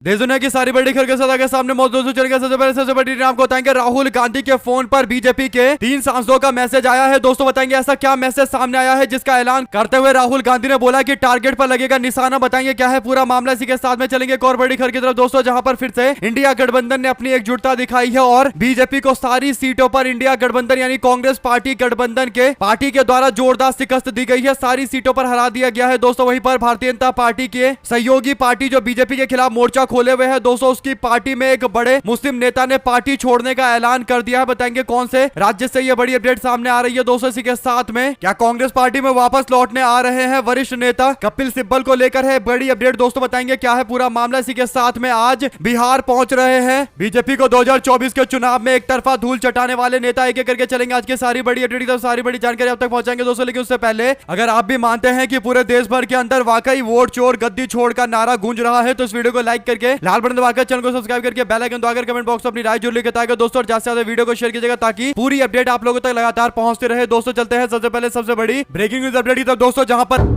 देश दुनिया की सारी बड़ी खबर के साथ आगे सामने मौजूद चलेगा। सबसे बड़ी आपको बताएंगे राहुल गांधी के फोन पर बीजेपी के 3 सांसदों का मैसेज आया है। दोस्तों बताएंगे ऐसा क्या मैसेज सामने आया है जिसका ऐलान करते हुए राहुल गांधी ने बोला कि टारगेट पर लगेगा निशाना। बताएंगे क्या है पूरा मामला, इसी के साथ में चलेंगे एक और बड़ी खबर की तरफ दोस्तों, जहां पर फिर से इंडिया गठबंधन ने अपनी एकजुटता दिखाई है और बीजेपी को सारी सीटों पर इंडिया गठबंधन यानी कांग्रेस पार्टी गठबंधन के पार्टी के द्वारा जोरदार शिकस्त दी गई है। सारी सीटों पर हरा दिया गया है दोस्तों। वहीं पर भारतीय जनता पार्टी के सहयोगी पार्टी जो बीजेपी के खिलाफ मोर्चा खोले हुए है दोस्तों, उसकी पार्टी में एक बड़े मुस्लिम नेता ने पार्टी छोड़ने का ऐलान कर दिया है। बताएंगे कौन से राज्य से ये बड़ी अपडेट सामने आ रही है दोस्तों। इसी के साथ में क्या कांग्रेस पार्टी में वापस लौटने आ रहे हैं वरिष्ठ नेता कपिल सिब्बल को लेकर है बड़ी अपडेट दोस्तों। बताएंगे क्या है पूरा मामला। इसी के साथ में आज बिहार पहुंच रहे हैं बीजेपी को 2024 के चुनाव में एक तरफा धूल चटाने वाले नेता। एक एक करके चलेंगे आज की सारी बड़ी अपडेट की, सारी बड़ी जानकारी अब तक पहुंचाएंगे दोस्तों। लेकिन उससे पहले अगर आप भी मानते हैं कि पूरे देश भर के अंदर वाकई वोट चोर गद्दी छोड़ का नारा गूंज रहा है तो इस वीडियो को लाइक करके लाल बटन दबाकर चैनल को सब्सक्राइब करके बेल आइकन दबाकर कमेंट बॉक्स में अपनी राय जरूर लिखिए ताकि दोस्तों ज्यादा से ज्यादा वीडियो को शेयर कीजिएगा ताकि पूरी अपडेट आप लोगों तक लगातार पहुंचते रहे। दोस्तों चलते हैं सबसे पहले सबसे बड़ी ब्रेकिंग न्यूज अपडेट की तरफ दोस्तों, जहां पर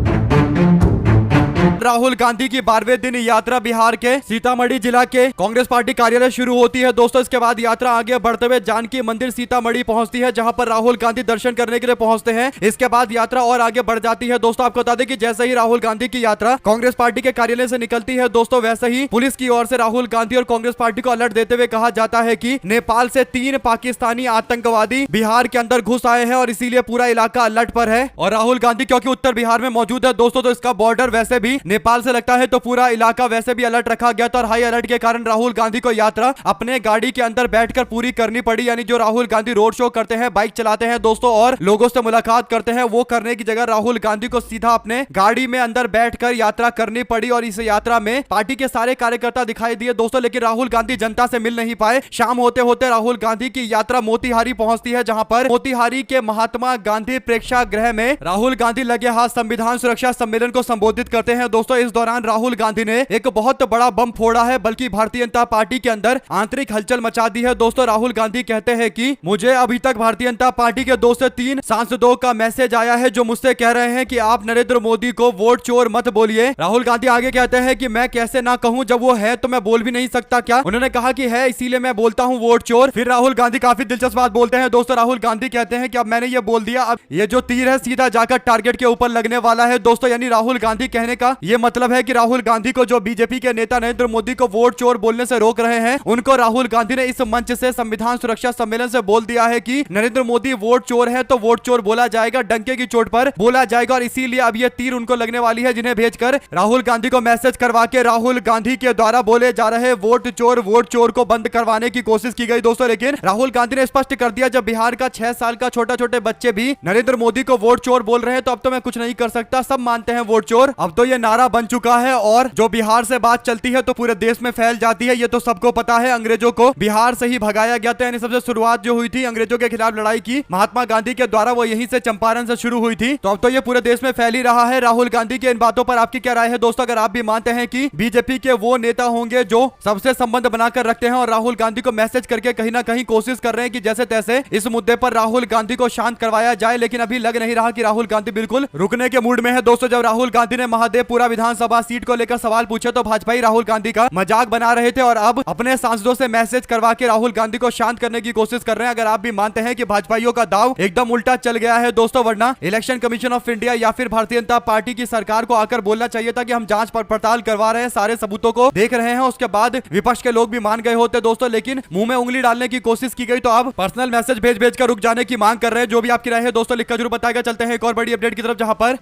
राहुल गांधी की 12वें दिन यात्रा बिहार के सीतामढ़ी जिला के कांग्रेस पार्टी कार्यालय शुरू होती है दोस्तों। इसके बाद यात्रा आगे बढ़ते हुए जानकी मंदिर सीतामढ़ी पहुंचती है, जहां पर राहुल गांधी दर्शन करने के लिए पहुंचते हैं। इसके बाद यात्रा और आगे बढ़ जाती है दोस्तों। आपको बता दें कि जैसे ही राहुल गांधी की यात्रा कांग्रेस पार्टी के कार्यालय से निकलती है दोस्तों, वैसे ही पुलिस की ओर से राहुल गांधी और कांग्रेस पार्टी को अलर्ट देते हुए कहा जाता है कि नेपाल से 3 पाकिस्तानी आतंकवादी बिहार के अंदर घुस आए हैं और इसीलिए पूरा इलाका अलर्ट पर है। और राहुल गांधी क्योंकि उत्तर बिहार में मौजूद है दोस्तों, तो इसका बॉर्डर वैसे भी नेपाल से लगता है तो पूरा इलाका वैसे भी अलर्ट रखा गया था। और हाई अलर्ट के कारण राहुल गांधी को यात्रा अपने गाड़ी के अंदर बैठकर पूरी करनी पड़ी। यानी जो राहुल गांधी रोड शो करते हैं, बाइक चलाते हैं दोस्तों और लोगों से मुलाकात करते हैं, वो करने की जगह राहुल गांधी को सीधा अपने गाड़ी में अंदर बैठकर यात्रा करनी पड़ी। और इस यात्रा में पार्टी के सारे कार्यकर्ता दिखाई दिए दोस्तों, लेकिन राहुल गांधी जनता से मिल नहीं पाए। शाम होते होते राहुल गांधी की यात्रा मोतिहारी पहुंचती है, जहां पर मोतिहारी के महात्मा गांधी प्रेक्षागृह में राहुल गांधी लगे हाथ संविधान सुरक्षा सम्मेलन को संबोधित करते हैं दोस्तों। इस दौरान राहुल गांधी ने एक बहुत बड़ा बम फोड़ा है, बल्कि भारतीय जनता पार्टी के अंदर आंतरिक हलचल मचा दी है दोस्तों। राहुल गांधी कहते हैं कि मुझे अभी तक भारतीय जनता पार्टी के 2 से 3 सांसदों का मैसेज आया है जो मुझसे कह रहे हैं कि आप नरेंद्र मोदी को वोट चोर मत बोलिए। राहुल गांधी आगे कहते हैं कि मैं कैसे ना कहूं, जब वो है तो मैं बोल भी नहीं सकता क्या। उन्होंने कहा कि है इसीलिए मैं बोलता हूं वोट चोर। फिर राहुल गांधी काफी दिलचस्प बात बोलते हैं दोस्तों। राहुल गांधी कहते हैं कि अब मैंने ये बोल दिया, अब ये जो तीर है सीधा जाकर टारगेट के ऊपर लगने वाला है दोस्तों। यानी राहुल गांधी कहने का ये मतलब है कि राहुल गांधी को जो बीजेपी के नेता नरेंद्र मोदी को वोट चोर बोलने से रोक रहे हैं, उनको राहुल गांधी ने इस मंच से संविधान सुरक्षा सम्मेलन से बोल दिया है कि नरेंद्र मोदी वोट चोर है तो वोट चोर बोला जाएगा, डंके की चोट पर बोला जाएगा। और इसीलिए अब ये तीर उनको लगने वाली है, जिन्हें भेजकर राहुल गांधी को मैसेज करवा के राहुल गांधी के द्वारा बोले जा रहे वोट चोर को बंद करवाने की कोशिश की गई दोस्तों। लेकिन राहुल गांधी ने स्पष्ट कर दिया, जब बिहार का 6 साल का छोटे बच्चे भी नरेंद्र मोदी को वोट चोर बोल रहे हैं तो अब तो मैं कुछ नहीं कर सकता, सब मानते हैं वोट चोर। अब तो ये नारा बन चुका है और जो बिहार से बात चलती है तो पूरे देश में फैल जाती है, ये तो सबको पता है। अंग्रेजों को बिहार से ही भगाया गया था, यानी सबसे शुरुआत जो हुई थी अंग्रेजों के खिलाफ लड़ाई की महात्मा गांधी के द्वारा, वो यहीं से चंपारण से शुरू हुई थी। तो अब तो ये पूरे देश में फैल ही रहा है। राहुल गांधी की इन बातों पर आपकी क्या राय है दोस्तों? अगर आप भी मानते हैं कि बीजेपी के वो नेता होंगे जो सबसे संबंध बनाकर रखते हैं और राहुल गांधी को मैसेज करके कहीं ना कहीं कोशिश कर रहे हैं कि जैसे तैसे इस मुद्दे पर राहुल गांधी को शांत करवाया जाए, लेकिन अभी लग नहीं रहा कि राहुल गांधी बिल्कुल रुकने के मूड में है दोस्तों। जब राहुल गांधी ने महादेवपुरा विधानसभा सीट को लेकर सवाल पूछे तो भाजपा राहुल गांधी का मजाक बना रहे थे और अब अपने सांसदों से मैसेज करवा के राहुल गांधी को शांत करने की कोशिश कर रहे हैं। अगर आप भी मानते हैं कि भाजपाइयों का दाव एकदम उल्टा चल गया है दोस्तों, वरना इलेक्शन कमीशन ऑफ इंडिया या फिर भारतीय जनता पार्टी की सरकार को आकर बोलना चाहिए था कि हम जांच पड़ताल करवा रहे हैं, सारे सबूतों को देख रहे हैं। उसके बाद विपक्ष के लोग भी मान गए होते दोस्तों, लेकिन मुंह में उंगली डालने की कोशिश की गई तो अब पर्सनल मैसेज भेज कर रुक जाने की मांग कर रहे हैं। जो भी आपकी राय है दोस्तों लिखकर जरूर बताएगा। चलते हैं एक और बड़ी अपडेट की तरफ, जहां पर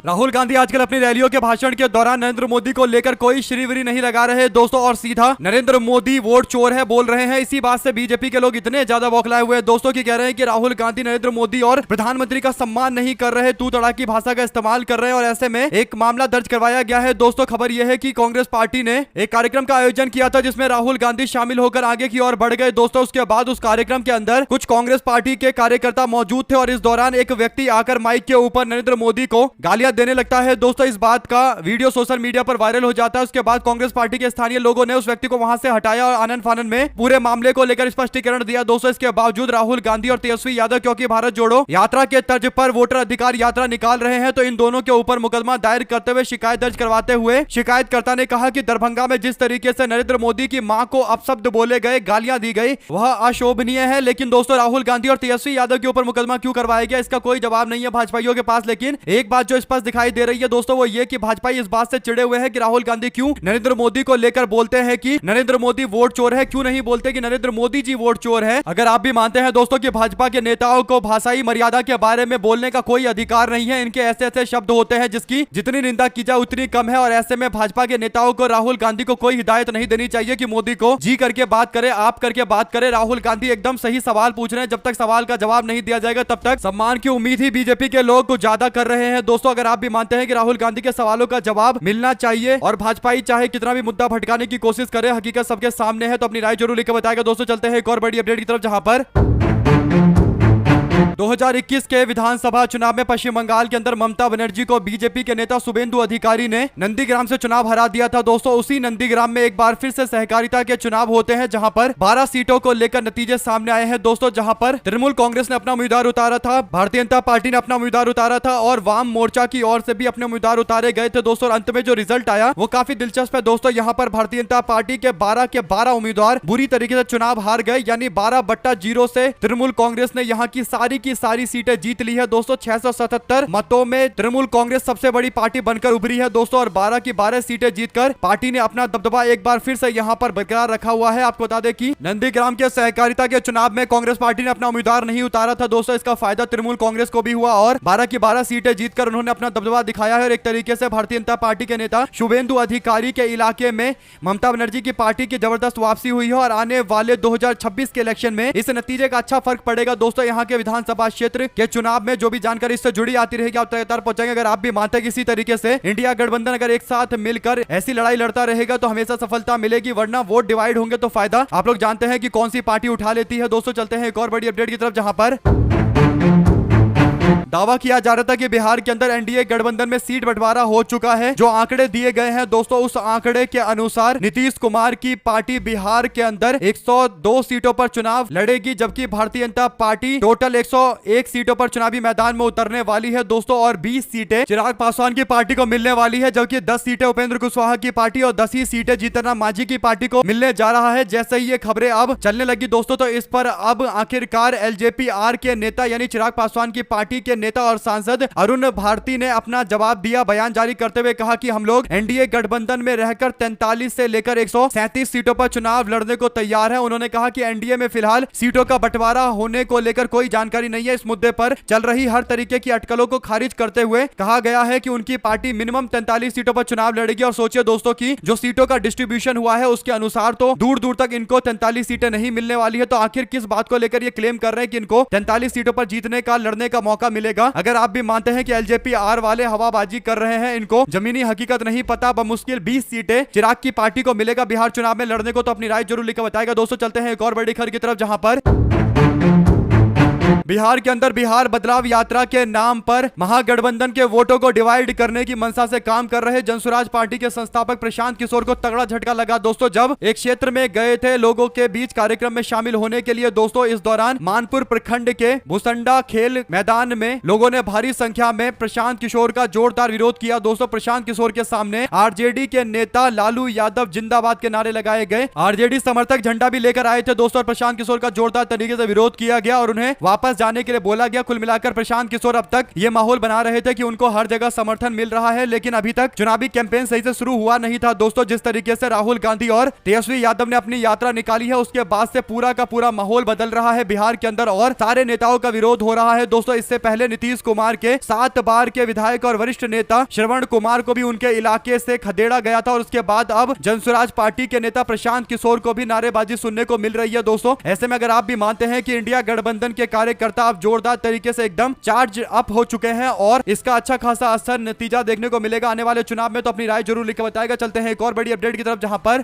राहुल गांधी आजकल अपनी रैलियों के भाषण के दौरान नरेंद्र मोदी को लेकर कोई श्रीवरी नहीं लगा रहे दोस्तों और सीधा नरेंद्र मोदी वोट चोर है बोल रहे हैं। इसी बात से बीजेपी के लोग इतने ज्यादा बौखलाए हुए हैं दोस्तों की कह रहे हैं कि राहुल गांधी नरेंद्र मोदी और प्रधानमंत्री का सम्मान नहीं कर रहे, तू तड़ाकी भाषा का इस्तेमाल कर रहे हैं। और ऐसे में एक मामला दर्ज करवाया गया है दोस्तों। खबर यह है कि कांग्रेस पार्टी ने एक कार्यक्रम का आयोजन किया था जिसमें राहुल गांधी शामिल होकर आगे की ओर बढ़ गए दोस्तों। उसके बाद उस कार्यक्रम के अंदर कुछ कांग्रेस पार्टी के कार्यकर्ता मौजूद थे और इस दौरान एक व्यक्ति आकर माइक के ऊपर नरेंद्र मोदी को गालियां देने लगता है दोस्तों। इस बात का वीडियो सोशल मीडिया पर वायरल हो जाता है। उसके बाद कांग्रेस पार्टी के स्थानीय लोगों ने उस व्यक्ति को वहां से हटाया और आनंद फानन में पूरे मामले को लेकर स्पष्टीकरण दिया दोस्तों। इसके बावजूद राहुल गांधी और तेजस्वी यादव क्योंकि भारत जोड़ो यात्रा के तर्ज पर वोटर अधिकार यात्रा निकाल रहे हैं, तो इन दोनों के ऊपर मुकदमा दायर करते हुए शिकायत दर्ज करवाते हुए शिकायतकर्ता ने कहा कि दरभंगा में जिस तरीके से नरेंद्र मोदी की मां को अपशब्द बोले गए, गालियां दी गई, वह अशोभनीय है। लेकिन दोस्तों राहुल गांधी और तेजस्वी यादव के ऊपर मुकदमा क्यों करवाया गया, इसका कोई जवाब नहीं है भाजपाइयों के पास। लेकिन एक बात जो स्पष्ट दिखाई दे रही है दोस्तों, वो ये कि भाजपाई इस बात से चिड़े हुए हैं कि राहुल गांधी क्यों नरेंद्र मोदी को लेकर बोलते हैं कि नरेंद्र मोदी वोट चोर है, क्यों नहीं बोलते कि नरेंद्र मोदी जी वोट चोर है। अगर आप भी मानते हैं दोस्तों कि भाजपा के नेताओं को भाषाई मर्यादा के बारे में बोलने का कोई अधिकार नहीं है, इनके ऐसे ऐसे शब्द होते हैं जिसकी जितनी निंदा की जाए उतनी कम है, और ऐसे में भाजपा के नेताओं को राहुल गांधी को कोई हिदायत नहीं देनी चाहिए कि मोदी को जी करके बात करे, आप करके बात करे। राहुल गांधी एकदम सही सवाल पूछ रहे हैं, जब तक सवाल का जवाब नहीं दिया जाएगा तब तक सम्मान की उम्मीद ही बीजेपी के लोग कुछ ज्यादा कर रहे हैं दोस्तों। अगर आप भी मानते हैं कि राहुल गांधी के सवालों का जवाब मिलना चाहिए और भाजपाई चाहे कितना भी मुद्दा भटकाने की कोशिश करे, हकीकत सबके सामने है, तो अपनी राय जरूर लिखकर बताएगा दोस्तों। चलते हैं एक और बड़ी अपडेट की तरफ, जहां पर 2021 के विधानसभा चुनाव में पश्चिम बंगाल के अंदर ममता बनर्जी को बीजेपी के नेता शुभेंदु अधिकारी ने नंदीग्राम से चुनाव हरा दिया था दोस्तों। उसी नंदीग्राम में एक बार फिर से सहकारिता के चुनाव होते हैं, जहां पर 12 सीटों को लेकर नतीजे सामने आए हैं दोस्तों। जहां पर तृणमूल कांग्रेस ने अपना उम्मीदवार उतारा था, भारतीय जनता पार्टी ने अपना उम्मीदवार उतारा था और वाम मोर्चा की ओर से भी अपने उम्मीदवार उतारे गए थे दोस्तों। अंत में जो रिजल्ट आया वो काफी दिलचस्प है दोस्तों। यहाँ पर भारतीय जनता पार्टी के 12 उम्मीदवार बुरी तरीके से चुनाव हार गए, यानी 12/0 से तृणमूल कांग्रेस ने यहाँ की सारी सीटें जीत ली है दोस्तों। 677 मतों में तृणमूल कांग्रेस सबसे बड़ी पार्टी बनकर उभरी है दोस्तों, और 12 की 12 सीटें जीतकर पार्टी ने अपना दबदबा एक बार फिर से यहां पर बरकरार रखा हुआ है। आपको बता दें कि नंदीग्राम के सहकारिता के चुनाव में कांग्रेस पार्टी ने अपना उम्मीदवार नहीं उतारा था दोस्तों। इसका फायदा तृणमूल कांग्रेस को भी हुआ और 12 की 12 सीटें जीतकर उन्होंने अपना दबदबा दिखाया है। और एक तरीके से भारतीय जनता पार्टी के नेता शुभेंदु अधिकारी के इलाके में ममता बनर्जी की पार्टी की जबरदस्त वापसी हुई है, और आने वाले 2026 के इलेक्शन में इस नतीजे का अच्छा फर्क पड़ेगा दोस्तों। यहाँ के विधानसभा क्षेत्र के चुनाव में जो भी जानकारी इससे जुड़ी आती रहेगी आप लगातार पहुंचाएंगे। अगर आप भी मानते हैं कि इसी तरीके से इंडिया गठबंधन अगर एक साथ मिलकर ऐसी लड़ाई लड़ता रहेगा तो हमेशा सफलता मिलेगी, वरना वोट डिवाइड होंगे तो फायदा आप लोग जानते हैं कि कौन सी पार्टी उठा लेती है दोस्तों। चलते हैं एक और बड़ी अपडेट की तरफ, जहां पर दावा किया जा रहा था कि बिहार के अंदर एनडीए गठबंधन में सीट बंटवारा हो चुका है। जो आंकड़े दिए गए हैं दोस्तों, उस आंकड़े के अनुसार नीतीश कुमार की पार्टी बिहार के अंदर 102 सीटों पर चुनाव लड़ेगी, जबकि भारतीय जनता पार्टी टोटल 101 सीटों पर चुनावी मैदान में उतरने वाली है दोस्तों, और 20 सीटें चिराग पासवान की पार्टी को मिलने वाली है, जबकि 10 सीटें उपेंद्र कुशवाहा की पार्टी और 10 ही सीटें जीतन राम मांझी की पार्टी को मिलने जा रहा है। जैसे ही ये खबरें अब चलने लगी दोस्तों, तो इस पर अब आखिरकार एलजेपी-आर के नेता यानी चिराग पासवान की पार्टी के नेता और सांसद अरुण भारती ने अपना जवाब दिया। बयान जारी करते हुए कहा कि हम लोग एनडीए गठबंधन में रहकर 43 से लेकर 137 सीटों पर चुनाव लड़ने को तैयार है। उन्होंने कहा कि एनडीए में फिलहाल सीटों का बंटवारा होने को लेकर कोई जानकारी नहीं है। इस मुद्दे पर चल रही हर तरीके की अटकलों को खारिज करते हुए कहा गया है कि उनकी पार्टी मिनिमम 43 सीटों पर चुनाव लड़ेगी। और सोचिए दोस्तों कि जो सीटों का डिस्ट्रीब्यूशन हुआ है उसके अनुसार तो दूर दूर तक इनको 43 सीटें नहीं मिलने वाली है। तो आखिर किस बात को लेकर ये क्लेम कर रहे हैं कि इनको 43 सीटों पर जीतने का लड़ने का मौका मिलेगा। अगर आप भी मानते हैं कि एलजेपी-आर वाले हवाबाजी कर रहे हैं, इनको जमीनी हकीकत नहीं पता, बमुश्किल 20 सीटें चिराग की पार्टी को मिलेगा बिहार चुनाव में लड़ने को, तो अपनी राय जरूर लिखकर बताएगा दोस्तों। चलते हैं एक और बड़ी खबर की तरफ, जहां पर बिहार के अंदर बिहार बदलाव यात्रा के नाम पर महागठबंधन के वोटों को डिवाइड करने की मंशा से काम कर रहे जनसुराज पार्टी के संस्थापक प्रशांत किशोर को तगड़ा झटका लगा दोस्तों, जब एक क्षेत्र में गए थे लोगों के बीच कार्यक्रम में शामिल होने के लिए दोस्तों। इस दौरान मानपुर प्रखंड के भुसंडा खेल मैदान में लोगों ने भारी संख्या में प्रशांत किशोर का जोरदार विरोध किया दोस्तों। प्रशांत किशोर के सामने आरजेडी के नेता लालू यादव जिंदाबाद के नारे लगाए गए। आरजेडी समर्थक झंडा भी लेकर आए थे दोस्तों, और प्रशांत किशोर का जोरदार तरीके से विरोध किया गया और उन्हें वापस जाने के लिए बोला गया। कुल मिलाकर प्रशांत किशोर अब तक ये माहौल बना रहे थे कि उनको हर जगह समर्थन मिल रहा है, लेकिन अभी तक चुनावी कैंपेन सही से शुरू हुआ नहीं था दोस्तों। जिस तरीके से राहुल गांधी और तेजस्वी यादव ने अपनी यात्रा निकाली है, उसके बाद से पूरा का पूरा माहौल बदल रहा है बिहार के अंदर और सारे नेताओं का विरोध हो रहा है दोस्तों। इससे पहले नीतीश कुमार के 7 बार के विधायक और वरिष्ठ नेता श्रवण कुमार को भी उनके इलाके से खदेड़ा गया था, और उसके बाद अब जनसुराज पार्टी के नेता प्रशांत किशोर को भी नारेबाजी सुनने को मिल रही है दोस्तों। ऐसे में अगर आप भी मानते हैं कि इंडिया गठबंधन के कार्यकर्ता अब जोरदार तरीके से एकदम चार्ज अप हो चुके हैं और इसका अच्छा खासा असर नतीजा देखने को मिलेगा आने वाले चुनाव में, तो अपनी राय जरूर लिख के बताएगा। चलते हैं एक और बड़ी अपडेट की तरफ, जहां पर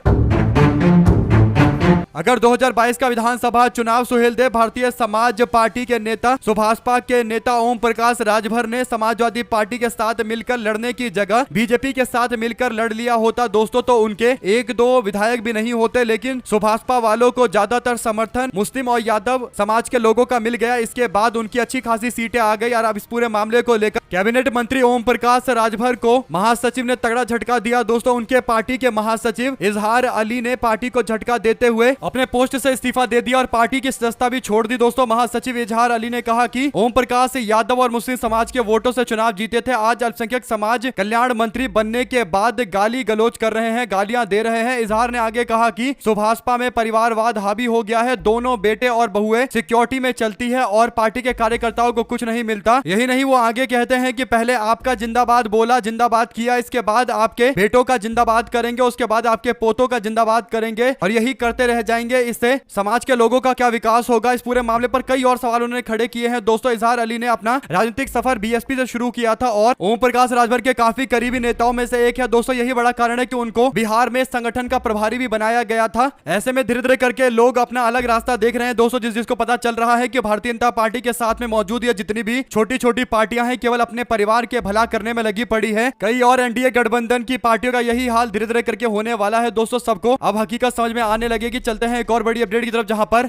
अगर 2022 का विधानसभा चुनाव सुहेलदेव भारतीय समाज पार्टी के नेता सुभाषपा के नेता ओम प्रकाश राजभर ने समाजवादी पार्टी के साथ मिलकर लड़ने की जगह बीजेपी के साथ मिलकर लड़ लिया होता दोस्तों, तो उनके एक दो विधायक भी नहीं होते, लेकिन सुभाषपा वालों को ज्यादातर समर्थन मुस्लिम और यादव समाज के लोगों का मिल गया। इसके बाद उनकी अच्छी खासी सीटें आ गई और अब इस पूरे मामले को लेकर कैबिनेट मंत्री ओम प्रकाश राजभर को महासचिव ने तगड़ा झटका दिया दोस्तों। उनके पार्टी के महासचिव इजहार अली ने पार्टी को झटका देते हुए अपने पोस्ट से इस्तीफा दे दिया और पार्टी की सदस्यता भी छोड़ दी दोस्तों। महासचिव इजहार अली ने कहा कि ओम प्रकाश यादव और मुस्लिम समाज के वोटों से चुनाव जीते थे, आज अल्पसंख्यक समाज कल्याण मंत्री बनने के बाद गाली गलोच कर रहे हैं, गालियां दे रहे हैं। इजहार ने आगे कहा कि सुभाषपा में परिवारवाद हावी हो गया है, दोनों बेटे और बहुएं सिक्योरिटी में चलती है और पार्टी के कार्यकर्ताओं को कुछ नहीं मिलता। यही नहीं, वो आगे कहते हैं कि पहले आपका जिंदाबाद बोला, जिंदाबाद किया, इसके बाद आपके बेटों का जिंदाबाद करेंगे, उसके बाद आपके पोतों का जिंदाबाद करेंगे और यही करते रह जाएंगे। इससे समाज के लोगों का क्या विकास होगा? इस पूरे मामले पर कई और सवाल उन्होंने खड़े किए हैं दोस्तों। इजहार अली ने अपना राजनीतिक सफर बीएसपी से शुरू किया था और ओम प्रकाश राजभर के काफी करीबी नेताओं में से एक है दोस्तों। यही बड़ा कारण है कि उनको बिहार में संगठन का प्रभारी भी बनाया गया था। ऐसे में धीरे धीरे करके लोग अपना अलग रास्ता देख रहे हैं दोस्तों। जिसको पता चल रहा है कि भारतीय जनता पार्टी के साथ में मौजूद ये जितनी भी छोटी छोटी पार्टियां हैं केवल अपने परिवार के भला करने में लगी पड़ी है। कई और एनडीए गठबंधन की पार्टियों का यही हाल धीरे धीरे करके होने वाला है दोस्तों। सबको अब हकीकत समझ में आने लगेगी। चलते हैं एक और बड़ी अपडेट की तरफ, जहां पर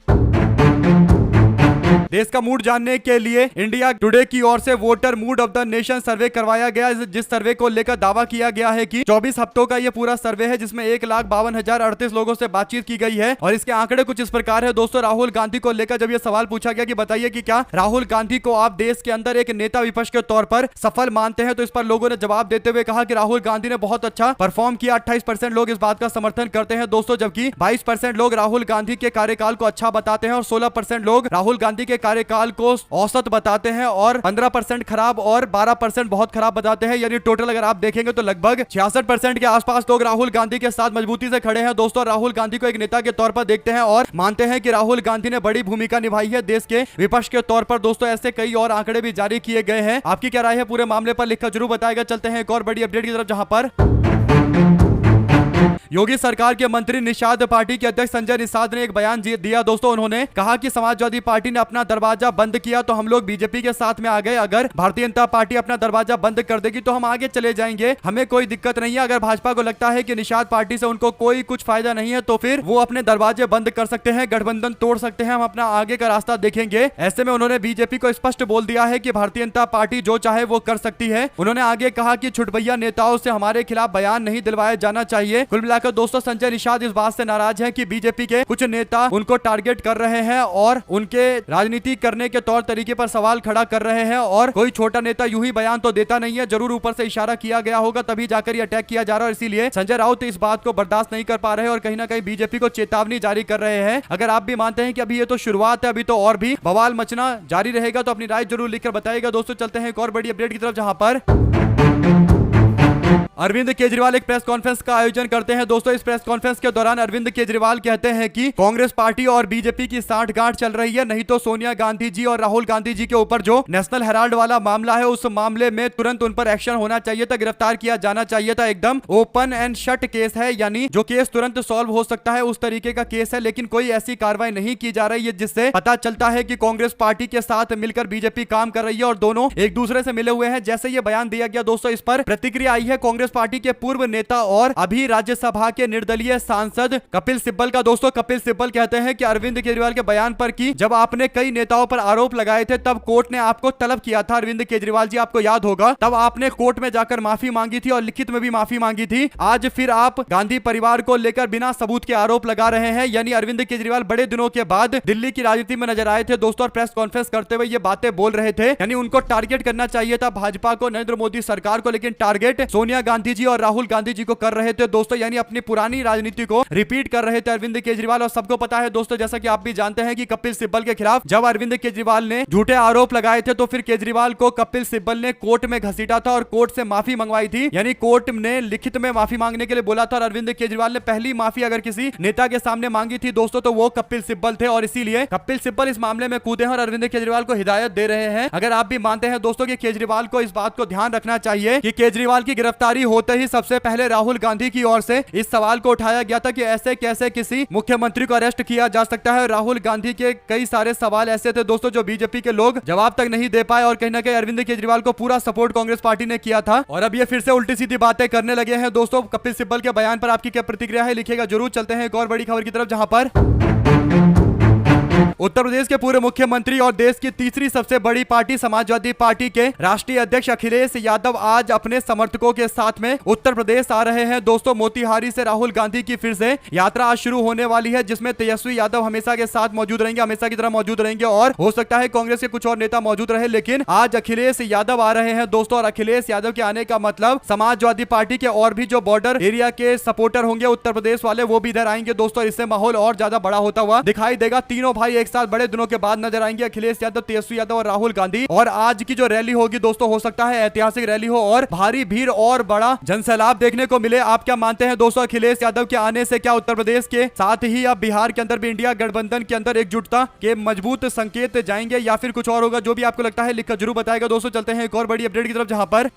देश का मूड जानने के लिए इंडिया टुडे की ओर से voter mood off the nation सर्वे करवाया गया, जिस सर्वे को लेकर दावा किया गया है कि 24 हफ्तों का ये पूरा सर्वे है, जिसमें 1,52,038 लोगों से बातचीत की गई है। और इसके आंकड़े कुछ इस प्रकार है दोस्तों। राहुल गांधी को लेकर जब ये सवाल पूछा गया कि बताइए कि क्या राहुल गांधी को आप देश के अंदर एक नेता विपक्ष के तौर पर सफल मानते हैं, तो इस पर लोगों ने जवाब देते हुए कहा कि राहुल गांधी ने बहुत अच्छा परफॉर्म किया। 28% लोग इस बात का समर्थन करते हैं दोस्तों, जबकि 22% लोग राहुल गांधी के कार्यकाल को अच्छा बताते हैं और 16% लोग राहुल गांधी के कार्यकाल को औसत बताते हैं और 15% खराब और 12% बहुत खराब बताते हैं। यानी टोटल अगर आप देखेंगे तो लगभग 66% के आसपास लोग राहुल गांधी के साथ मजबूती से खड़े हैं दोस्तों। राहुल गांधी को एक नेता के तौर पर देखते हैं और मानते हैं कि राहुल गांधी ने बड़ी भूमिका निभाई है देश के विपक्ष के तौर पर दोस्तों। ऐसे कई और आंकड़े भी जारी किए गए हैं। आपकी क्या राय है पूरे मामले पर लिखकर जरूर बताएगा। चलते हैं एक और बड़ी अपडेट की तरफ, जहां पर योगी सरकार के मंत्री निषाद पार्टी के अध्यक्ष संजय निषाद ने एक बयान दिया दोस्तों। उन्होंने कहा कि समाजवादी पार्टी ने अपना दरवाजा बंद किया तो हम लोग बीजेपी के साथ में आ गए। अगर भारतीय जनता पार्टी अपना दरवाजा बंद कर देगी तो हम आगे चले जाएंगे, हमें कोई दिक्कत नहीं है। अगर भाजपा को लगता है कि निषाद पार्टी से उनको कोई कुछ फायदा नहीं है तो फिर वो अपने दरवाजे बंद कर सकते हैं, गठबंधन तोड़ सकते हैं, हम अपना आगे का रास्ता देखेंगे। ऐसे में उन्होंने बीजेपी को स्पष्ट बोल दिया है कि भारतीय जनता पार्टी जो चाहे वो कर सकती है। उन्होंने आगे कहा कि छुटभैया नेताओं से हमारे खिलाफ बयान नहीं दिलवाया जाना चाहिए। कुल मिलाकर दोस्तों संजय निषाद इस बात से नाराज हैं कि बीजेपी के कुछ नेता उनको टारगेट कर रहे हैं और उनके राजनीति करने के तौर तरीके पर सवाल खड़ा कर रहे हैं। और कोई छोटा नेता यूं ही बयान तो देता नहीं है, जरूर ऊपर से इशारा किया गया होगा तभी जाकर ये अटैक किया जा रहा है। इसीलिए संजय राउत इस बात को बर्दाश्त नहीं कर पा रहे हैं और कहीं ना कहीं बीजेपी को चेतावनी जारी कर रहे हैं। अगर आप भी मानते हैं कि अभी ये तो शुरुआत है, अभी तो और भी बवाल मचना जारी रहेगा, तो अपनी राय जरूर लिखकर बताइएगा दोस्तों। चलते हैं एक और बड़ी अपडेट की तरफ, जहां पर अरविंद केजरीवाल एक प्रेस कॉन्फ्रेंस का आयोजन करते हैं दोस्तों। इस प्रेस कॉन्फ्रेंस के दौरान अरविंद केजरीवाल कहते हैं कि कांग्रेस पार्टी और बीजेपी की साठगांठ चल रही है, नहीं तो सोनिया गांधी जी और राहुल गांधी जी के ऊपर जो नेशनल हेराल्ड वाला मामला है उस मामले में तुरंत उन पर एक्शन होना चाहिए था, गिरफ्तार किया जाना चाहिए था। एकदम ओपन एंड शट केस है, यानी जो केस तुरंत सॉल्व हो सकता है उस तरीके का केस है, लेकिन कोई ऐसी कार्रवाई नहीं की जा रही है जिससे पता चलता है कि कांग्रेस पार्टी के साथ मिलकर बीजेपी काम कर रही है और दोनों एक दूसरे से मिले हुए हैं। जैसे ये बयान दिया गया दोस्तों, इस पर प्रतिक्रिया आई है कांग्रेस पार्टी के पूर्व नेता और अभी राज्यसभा के निर्दलीय सांसद कपिल सिब्बल का दोस्तों। कपिल सिब्बल कहते हैं कि अरविंद केजरीवाल के बयान पर कि जब आपने कई नेताओं पर आरोप लगाए थे तब कोर्ट ने आपको तलब किया था, अरविंद केजरीवाल जी आपको याद होगा, तब आपने कोर्ट में जाकर माफी मांगी थी और लिखित में भी माफी मांगी थी। आज फिर आप गांधी परिवार को लेकर बिना सबूत के आरोप लगा रहे हैं। यानी अरविंद केजरीवाल बड़े दिनों के बाद दिल्ली की राजनीति में नजर आए थे दोस्तों और प्रेस कॉन्फ्रेंस करते हुए ये बातें बोल रहे थे। यानी उनको टारगेट करना चाहिए था भाजपा को, नरेंद्र मोदी सरकार को, लेकिन टारगेट सोनिया गांधी जी और राहुल गांधी जी को कर रहे थे दोस्तों। यानी अपनी पुरानी राजनीति को रिपीट कर रहे थे अरविंद केजरीवाल। और सबको पता है दोस्तों, जैसा कि आप भी जानते हैं कि कपिल सिब्बल के खिलाफ जब अरविंद केजरीवाल ने झूठे आरोप लगाए थे तो फिर केजरीवाल को कपिल सिब्बल ने कोर्ट में घसीटा था और कोर्ट से माफी मंगवाई थी। यानी कोर्ट ने लिखित में माफी मांगने के लिए बोला था और अरविंद केजरीवाल ने पहली माफी अगर किसी नेता के सामने मांगी थी दोस्तों तो वो कपिल सिब्बल थे। और इसीलिए कपिल सिब्बल इस मामले में कूदे हैं और अरविंद केजरीवाल को हिदायत दे रहे हैं। अगर आप भी मानते हैं दोस्तों कि केजरीवाल को इस बात को ध्यान रखना चाहिए कि केजरीवाल की गिरफ्तारी गिरफ्तारी होते ही सबसे पहले राहुल गांधी की ओर से इस सवाल को उठाया गया था कि ऐसे कैसे किसी मुख्यमंत्री को अरेस्ट किया जा सकता है। राहुल गांधी के कई सारे सवाल ऐसे थे दोस्तों जो बीजेपी के लोग जवाब तक नहीं दे पाए और कहीं ना कहीं अरविंद केजरीवाल को पूरा सपोर्ट कांग्रेस पार्टी ने किया था और अब ये फिर से उल्टी सीधी बातें करने लगे हैं। दोस्तों कपिल सिब्बल के बयान पर आपकी क्या प्रतिक्रिया है, लिखिएगा जरूर। चलते हैं एक और बड़ी खबर की तरफ, जहां पर उत्तर प्रदेश के पूर्व मुख्यमंत्री और देश की तीसरी सबसे बड़ी पार्टी समाजवादी पार्टी के राष्ट्रीय अध्यक्ष अखिलेश यादव आज अपने समर्थकों के साथ में उत्तर प्रदेश आ रहे हैं। दोस्तों मोतिहारी से राहुल गांधी की फिर से यात्रा आज शुरू होने वाली है, जिसमें तेजस्वी यादव हमेशा के साथ मौजूद रहेंगे, हमेशा की तरह मौजूद रहेंगे और हो सकता है कांग्रेस के कुछ और नेता मौजूद रहे, लेकिन आज अखिलेश यादव आ रहे हैं दोस्तों। और अखिलेश यादव के आने का मतलब समाजवादी पार्टी के और भी जो बॉर्डर एरिया के सपोर्टर होंगे उत्तर प्रदेश वाले, वो भी इधर आएंगे दोस्तों। इससे माहौल और ज्यादा बड़ा होता हुआ दिखाई देगा। तीनों भाई एक साथ बड़े दिनों के बाद नजर आएंगे, अखिलेश यादव, तेजस्वी यादव और राहुल गांधी। और आज की जो रैली होगी दोस्तों हो सकता है ऐतिहासिक रैली हो और भारी भीड़ और बड़ा जनसैलाब देखने को मिले। आप क्या मानते हैं दोस्तों, अखिलेश यादव के आने से क्या उत्तर प्रदेश के साथ ही अब बिहार के अंदर भी इंडिया गठबंधन के अंदर एकजुटता के मजबूत संकेत जाएंगे या फिर कुछ और होगा? जो भी आपको लगता है लिखकर जरूर बताएगा दोस्तों। चलते हैं एक और बड़ी अपडेट की तरफ, जहां पर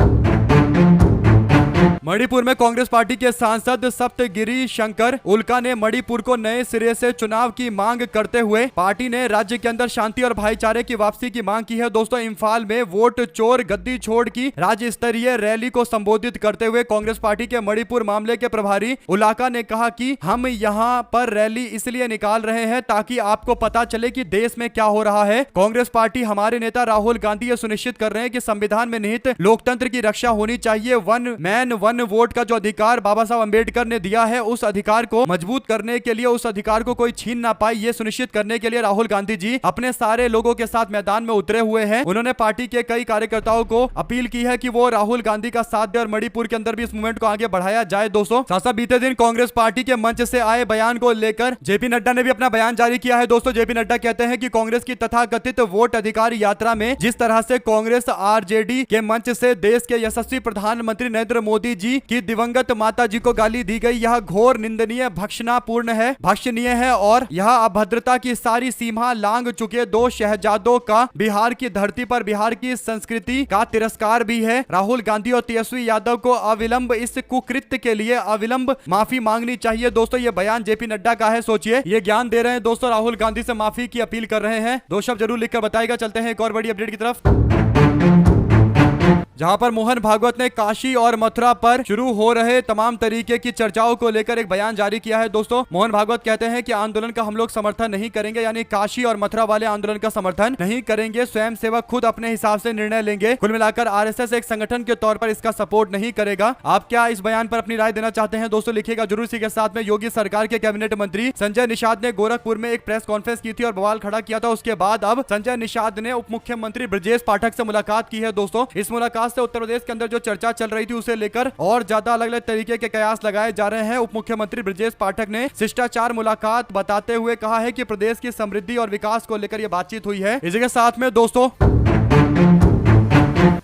मणिपुर में कांग्रेस पार्टी के सांसद सप्तगिरी शंकर उल्का ने मणिपुर को नए सिरे से चुनाव की मांग करते हुए पार्टी ने राज्य के अंदर शांति और भाईचारे की वापसी की मांग की है। दोस्तों इंफाल में वोट चोर गद्दी छोड़ की राज्य स्तरीय रैली को संबोधित करते हुए कांग्रेस पार्टी के मणिपुर मामले के प्रभारी उल्का ने कहा कि हम यहां पर रैली इसलिए निकाल रहे हैं ताकि आपको पता चले कि देश में क्या हो रहा है। कांग्रेस पार्टी, हमारे नेता राहुल गांधी ये सुनिश्चित कर रहे हैं कि संविधान में निहित लोकतंत्र की रक्षा होनी चाहिए। वन मैन वन वोट का जो अधिकार बाबा साहब अंबेडकर ने दिया है, उस अधिकार को मजबूत करने के लिए, उस अधिकार को कोई छीन ना पाए, ये सुनिश्चित करने के लिए राहुल गांधी जी अपने सारे लोगों के साथ मैदान में उतरे हुए हैं। उन्होंने पार्टी के कई कार्यकर्ताओं को अपील की है कि वो राहुल गांधी का साथ दे और मणिपुर के अंदर भी इस मूवमेंट को आगे बढ़ाया जाए। दोस्तों साथ बीते दिन कांग्रेस पार्टी के मंच से आए बयान को लेकर जेपी नड्डा ने भी अपना बयान जारी किया है। दोस्तों जेपी नड्डा कहते हैं कि कांग्रेस की तथाकथित वोट अधिकार यात्रा में जिस तरह से कांग्रेस आरजेडी के मंच से देश के यशस्वी प्रधानमंत्री नरेंद्र मोदी जी की दिवंगत माता जी को गाली दी गई, यह घोर निंदनीय, भक्षणीय है और यह अभद्रता की सारी सीमा लांघ चुके दो शहजादों का बिहार की धरती पर बिहार की संस्कृति का तिरस्कार भी है। राहुल गांधी और तेजस्वी यादव को अविलंब इस कुकृत्य के लिए अविलंब माफी मांगनी चाहिए। दोस्तों ये बयान जेपी नड्डा का है, सोचिए ये ज्ञान दे रहे हैं दोस्तों, राहुल गांधी से माफी की अपील कर रहे हैं। दो शब्द जरूर लिखकर बताएगा। चलते हैं एक और बड़ी अपडेट की तरफ, जहां पर मोहन भागवत ने काशी और मथुरा पर शुरू हो रहे तमाम तरीके की चर्चाओं को लेकर एक बयान जारी किया है। दोस्तों मोहन भागवत कहते हैं कि आंदोलन का हम लोग समर्थन नहीं करेंगे, यानी काशी और मथुरा वाले आंदोलन का समर्थन नहीं करेंगे। स्वयं सेवक खुद अपने हिसाब से निर्णय लेंगे। कुल मिलाकर आरएसएस एक संगठन के तौर पर इसका सपोर्ट नहीं करेगा। आप क्या इस बयान पर अपनी राय देना चाहते हैं दोस्तों, लिखिएगा जरूर। इसी के साथ में योगी सरकार के कैबिनेट मंत्री संजय निषाद ने गोरखपुर में एक प्रेस कॉन्फ्रेंस की थी और बवाल खड़ा किया था। उसके बाद अब संजय निषाद ने उप मुख्यमंत्री ब्रजेश पाठक से मुलाकात की है। दोस्तों इस मुलाकात से उत्तर प्रदेश के अंदर जो चर्चा चल रही थी उसे लेकर और ज्यादा अलग अलग तरीके के कयास लगाए जा रहे हैं। उप मुख्यमंत्री ब्रजेश पाठक ने शिष्टाचार मुलाकात बताते हुए कहा है कि प्रदेश की समृद्धि और विकास को लेकर यह बातचीत हुई है। इसी के साथ में दोस्तों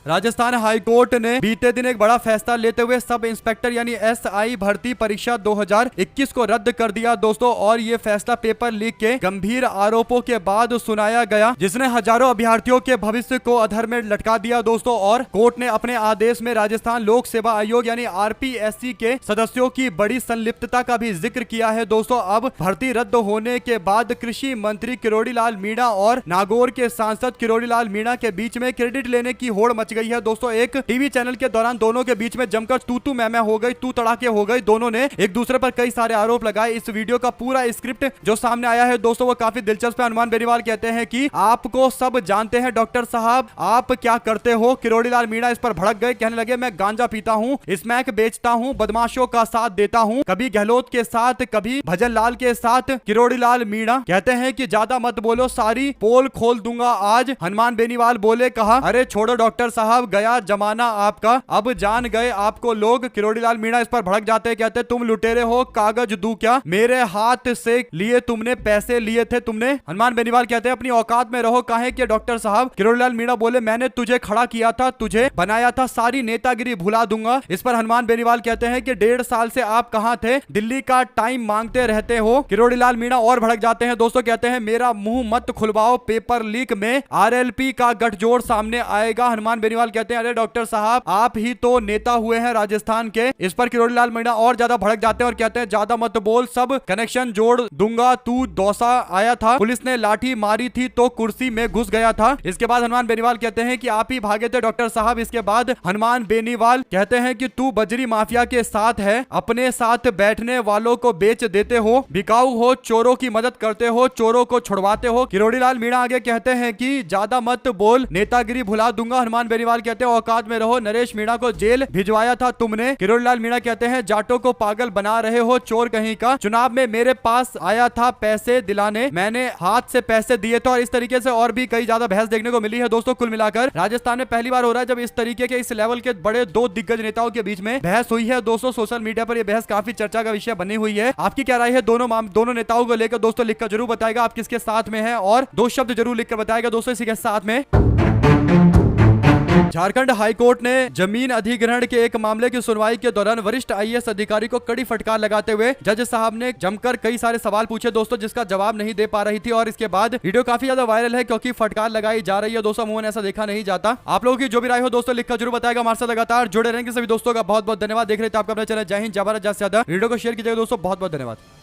राजस्थान हाईकोर्ट ने बीते दिन एक बड़ा फैसला लेते हुए सब इंस्पेक्टर यानी एसआई भर्ती परीक्षा 2021 को रद्द कर दिया दोस्तों। और ये फैसला पेपर लीक के गंभीर आरोपों के बाद सुनाया गया, जिसने हजारों अभ्यर्थियों के भविष्य को अधर में लटका दिया दोस्तों। और कोर्ट ने अपने आदेश में राजस्थान लोक सेवा आयोग यानी आरपीएससी के सदस्यों की बड़ी संलिप्तता का भी जिक्र किया है दोस्तों। अब भर्ती रद्द होने के बाद कृषि मंत्री किरोड़ी लाल मीणा और नागौर के सांसद किरोड़ी लाल मीणा के बीच में क्रेडिट लेने की होड़ मच गई है दोस्तों। एक टीवी चैनल के दौरान दोनों के बीच में जमकर तू मैं हो गई, तू तड़ाके हो गई। दोनों ने एक दूसरे पर कई सारे आरोप लगाए। इस वीडियो का पूरा स्क्रिप्ट जो सामने आया है दोस्तों वो काफी दिलचस्प है। हनुमान बेनीवाल कहते हैं कि आपको सब जानते हैं डॉक्टर साहब, आप क्या करते हो। किरोड़ी लाल मीणा इस पर भड़क गए, कहने लगे मैं गांजा पीता हूँ, स्मैक बेचता हूँ, बदमाशों का साथ देता हूँ, कभी गहलोत के साथ कभी भजन लाल के साथ। किरोड़ी लाल मीणा कहते हैं कि ज्यादा मत बोलो, सारी पोल खोल दूंगा आज। हनुमान बेनीवाल बोले, कहा अरे छोड़ो डॉक्टर साहब, गया जमाना आपका, अब जान गए आपको लोग। किरोड़ी लाल मीणा इस पर भड़क जाते, कहते तुम लुटेरे हो, कागज दूं क्या, मेरे हाथ से लिए तुमने, पैसे लिए थे तुमने। हनुमान बेनीवाल कहते हैं अपनी औकात में रहो, काहे कि डॉक्टर साहब। किरोड़ी लाल मीणा बोले मैंने तुझे खड़ा किया था, तुझे बनाया था, सारी नेतागिरी भुला दूंगा। इस पर हनुमान बेनीवाल कहते हैं कि 1.5 साल से आप कहां थे, दिल्ली का टाइम मांगते रहते हो। किरोड़ी लाल मीणा और भड़क जाते हैं दोस्तों, कहते हैं मेरा मुंह मत खुलवाओ, पेपर लीक में आरएलपी का गठजोड़ सामने आएगा। हनुमान बेनीवाल कहते हैं अरे डॉक्टर साहब आप ही तो नेता हुए हैं राजस्थान के। इस पर किरोड़ी लाल मीणा और ज्यादा भड़क जाते हैं और कहते हैं ज्यादा मत बोल, सब कनेक्शन जोड़ दूंगा, तू दौसा आया था, पुलिस ने लाठी मारी थी तो कुर्सी में घुस गया था। इसके बाद हनुमान बेनीवाल कहते हैं कि आप ही भागे थे डॉक्टर साहब। इसके बाद हनुमान बेनीवाल कहते हैं कि तू बजरी माफिया के साथ है, अपने साथ बैठने वालों को बेच देते हो, बिकाऊ हो, चोरों की मदद करते हो, चोरों को छुड़वाते हो। किरोड़ी लाल मीणा आगे कहते हैं कि ज्यादा मत बोल, नेतागिरी भुला दूंगा। हनुमान बेनीवाल कहते हैं औकात में रहो, नरेश मीणा को जेल भिजवाया था तुमने। किरोड़ी लाल मीणा कहते हैं जाटों को पागल बना रहे हो, चोर कहीं का, चुनाव में मेरे पास आया था पैसे दिलाने, मैंने हाथ से पैसे दिए थे। और इस तरीके से और भी कई ज्यादा बहस देखने को मिली है दोस्तों। कुल मिलाकर राजस्थान में पहली बार हो रहा है जब इस तरीके के इस लेवल के बड़े दो दिग्गज नेताओं के बीच में बहस हुई है दोस्तों। सोशल मीडिया पर यह बहस काफी चर्चा का विषय बनी हुई है। आपकी क्या राय है दोनों नेताओं को लेकर दोस्तों? लिखकर जरूर बताएगा आप किसके साथ में है और दो शब्द जरूर लिखकर बताएगा दोस्तों इसी के साथ में। झारखंड हाईकोर्ट ने जमीन अधिग्रहण के एक मामले की सुनवाई के दौरान वरिष्ठ आईएएस अधिकारी को कड़ी फटकार लगाते हुए जज साहब ने जमकर कई सारे सवाल पूछे दोस्तों, जिसका जवाब नहीं दे पा रही थी। और इसके बाद वीडियो काफी ज्यादा वायरल है क्योंकि फटकार लगाई जा रही है दोस्तों, अमूमन ऐसा देखा नहीं जाता। आप लोगों की जो भी राय हो दोस्तों लिखकर जरूर बताएगा। हमारे साथ लगातार जुड़े रहेंगे। सभी दोस्तों का बहुत बहुत धन्यवाद। देख रहे थे आपका अपना चैनल जय हिंद, जय भारत, जय से ज्यादा। वीडियो को शेयर कीजिएगा दोस्तों। बहुत बहुत धन्यवाद।